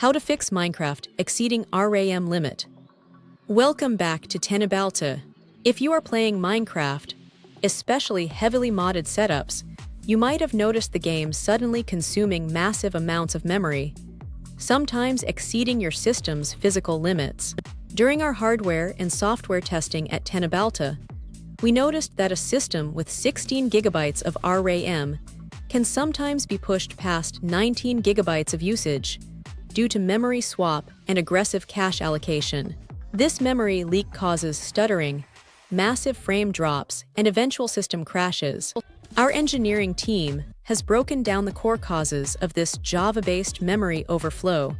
How to fix Minecraft exceeding RAM limit. Welcome back to Tenabalta. If you are playing Minecraft, especially heavily modded setups, you might have noticed the game suddenly consuming massive amounts of memory, sometimes exceeding your system's physical limits. During our hardware and software testing at Tenabalta, we noticed that a system with 16 gigabytes of RAM can sometimes be pushed past 19 gigabytes of usage due to memory swap and aggressive cache allocation. This memory leak causes stuttering, massive frame drops, and eventual system crashes. Our engineering team has broken down the core causes of this Java-based memory overflow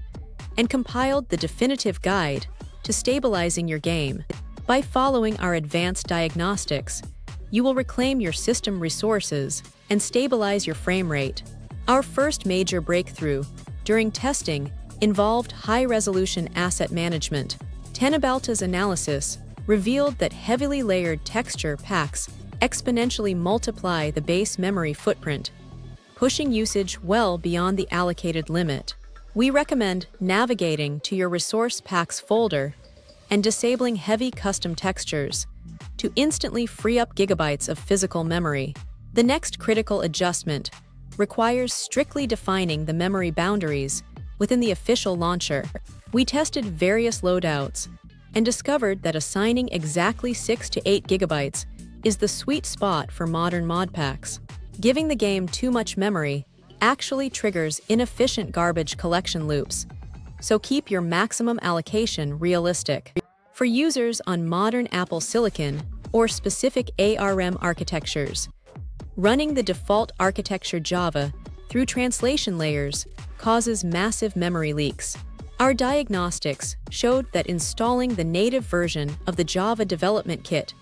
and compiled the definitive guide to stabilizing your game. By following our advanced diagnostics, you will reclaim your system resources and stabilize your frame rate. Our first major breakthrough during testing involved high-resolution asset management. Tenabalta's analysis revealed that heavily layered texture packs exponentially multiply the base memory footprint, pushing usage well beyond the allocated limit. We recommend navigating to your Resource Packs folder and disabling heavy custom textures to instantly free up gigabytes of physical memory. The next critical adjustment requires strictly defining the memory boundaries within the official launcher. We tested various loadouts and discovered that assigning exactly 6 to 8 gigabytes is the sweet spot for modern modpacks. Giving the game too much memory actually triggers inefficient garbage collection loops, so keep your maximum allocation realistic. For users on modern Apple Silicon or specific ARM architectures, running the default architecture Java through translation layers causes massive memory leaks. Our diagnostics showed that installing the native version of the Java development kit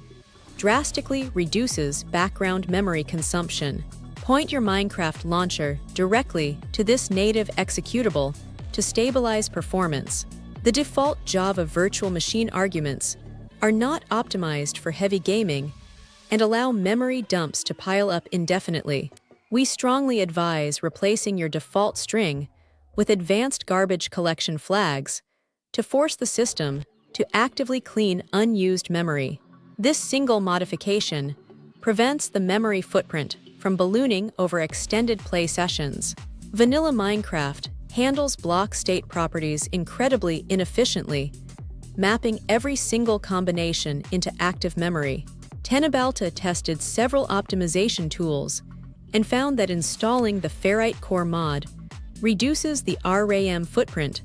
drastically reduces background memory consumption. Point your Minecraft launcher directly to this native executable to stabilize performance. The default Java virtual machine arguments are not optimized for heavy gaming and allow memory dumps to pile up indefinitely. We strongly advise replacing your default string with advanced garbage collection flags to force the system to actively clean unused memory. This single modification prevents the memory footprint from ballooning over extended play sessions. Vanilla Minecraft handles block state properties incredibly inefficiently, mapping every single combination into active memory. Tenabalta tested several optimization tools and found that installing the FerriteCore mod reduces the RAM footprint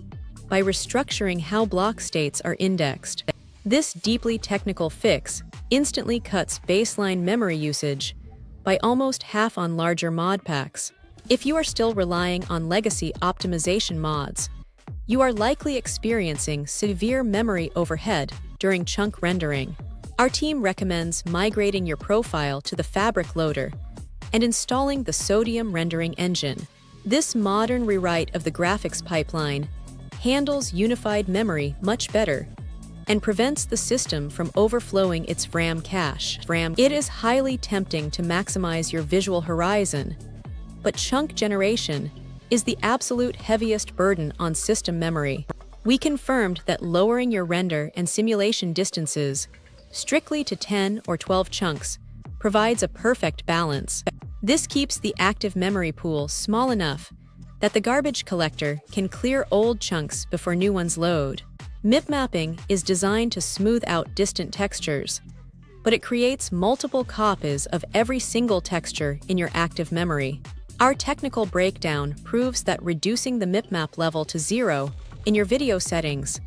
by restructuring how block states are indexed. This deeply technical fix instantly cuts baseline memory usage by almost half on larger mod packs. If you are still relying on legacy optimization mods, you are likely experiencing severe memory overhead during chunk rendering. Our team recommends migrating your profile to the Fabric loader and installing the Sodium rendering engine. This modern rewrite of the graphics pipeline handles unified memory much better and prevents the system from overflowing its RAM cache. It is highly tempting to maximize your visual horizon, but chunk generation is the absolute heaviest burden on system memory. We confirmed that lowering your render and simulation distances strictly to 10 or 12 chunks provides a perfect balance. This keeps the active memory pool small enough that the garbage collector can clear old chunks before new ones load. Mipmapping is designed to smooth out distant textures, but it creates multiple copies of every single texture in your active memory. Our technical breakdown proves that reducing the mipmap level to 0 in your video settings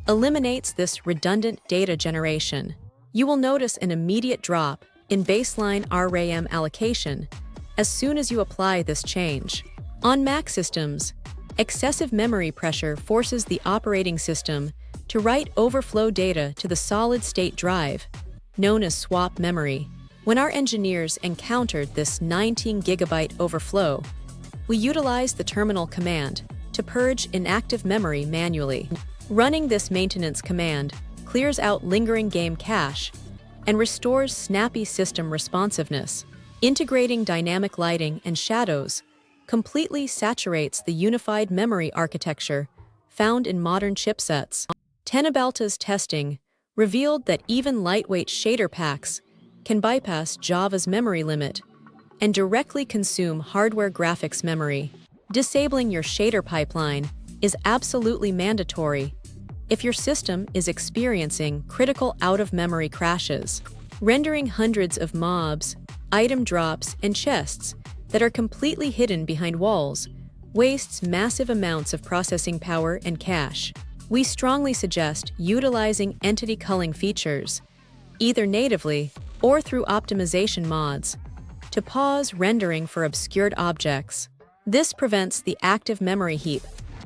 eliminates this redundant data generation. You will notice an immediate drop in baseline RAM allocation as soon as you apply this change. On Mac systems, excessive memory pressure forces the operating system to write overflow data to the solid-state drive, known as swap memory. When our engineers encountered this 19-gigabyte overflow, we utilized the terminal command to purge inactive memory manually. Running this maintenance command clears out lingering game cache and restores snappy system responsiveness. Integrating dynamic lighting and shadows completely saturates the unified memory architecture, found in modern chipsets. Tenabalta's testing revealed that even lightweight shader packs can bypass Java's memory limit and directly consume hardware graphics memory. Disabling your shader pipeline is absolutely mandatory if your system is experiencing critical out-of-memory crashes. Rendering hundreds of mobs, item drops, and chests that are completely hidden behind walls wastes massive amounts of processing power and cache. We strongly suggest utilizing entity culling features, either natively or through optimization mods, to pause rendering for obscured objects. This prevents the active memory heap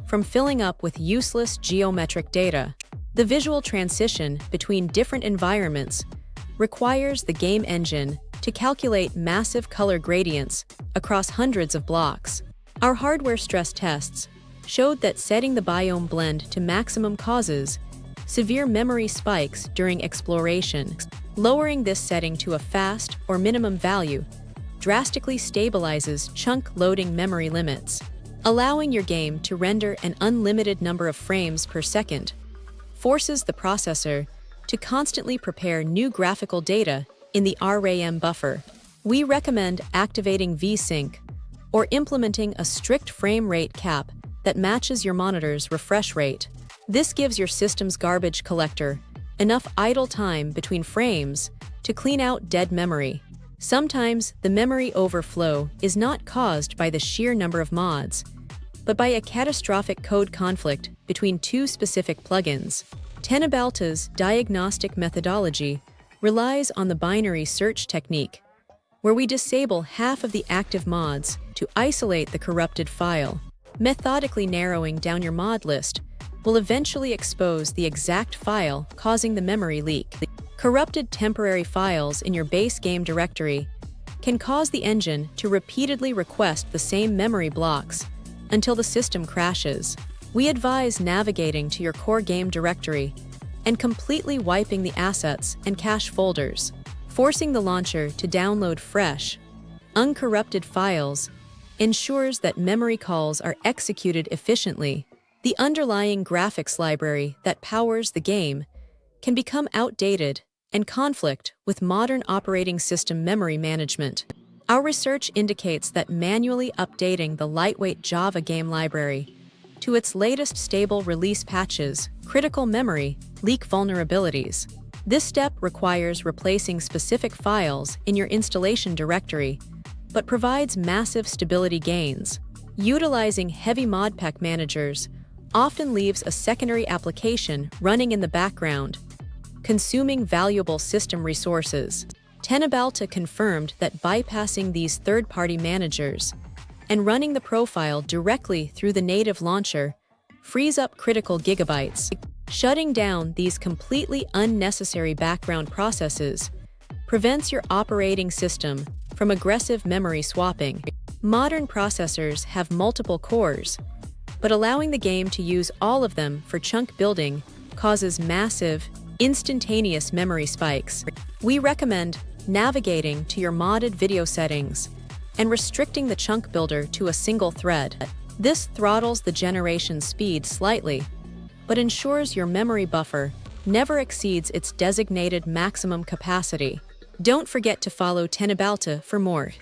from filling up with useless geometric data. The visual transition between different environments requires the game engine to calculate massive color gradients across hundreds of blocks. Our hardware stress tests showed that setting the Biome blend to maximum causes severe memory spikes during exploration. Lowering this setting to a fast or minimum value drastically stabilizes chunk loading memory limits, allowing your game to render an unlimited number of frames per second, forces the processor to constantly prepare new graphical data in the RAM buffer. We recommend activating VSync or implementing a strict frame rate cap that matches your monitor's refresh rate. This gives your system's garbage collector enough idle time between frames to clean out dead memory. Sometimes the memory overflow is not caused by the sheer number of mods, but by a catastrophic code conflict between two specific plugins. Tenabalta's diagnostic methodology relies on the binary search technique, where we disable half of the active mods to isolate the corrupted file. Methodically narrowing down your mod list will eventually expose the exact file causing the memory leak. Corrupted temporary files in your base game directory can cause the engine to repeatedly request the same memory blocks until the system crashes. We advise navigating to your core game directory and completely wiping the assets and cache folders, forcing the launcher to download fresh, uncorrupted files ensures that memory calls are executed efficiently. The underlying graphics library that powers the game can become outdated and conflict with modern operating system memory management. Our research indicates that manually updating the lightweight Java game library to its latest stable release patches critical memory leak vulnerabilities. This step requires replacing specific files in your installation directory, but provides massive stability gains. Utilizing heavy Modpack managers often leaves a secondary application running in the background, consuming valuable system resources. Tenabalta confirmed that bypassing these third-party managers and running the profile directly through the native launcher frees up critical gigabytes. Shutting down these completely unnecessary background processes prevents your operating system from aggressive memory swapping. Modern processors have multiple cores, but allowing the game to use all of them for chunk building causes massive, instantaneous memory spikes. We recommend navigating to your modded video settings and restricting the chunk builder to a single thread. This throttles the generation speed slightly, but ensures your memory buffer never exceeds its designated maximum capacity. Don't forget to follow Tenabalta for more.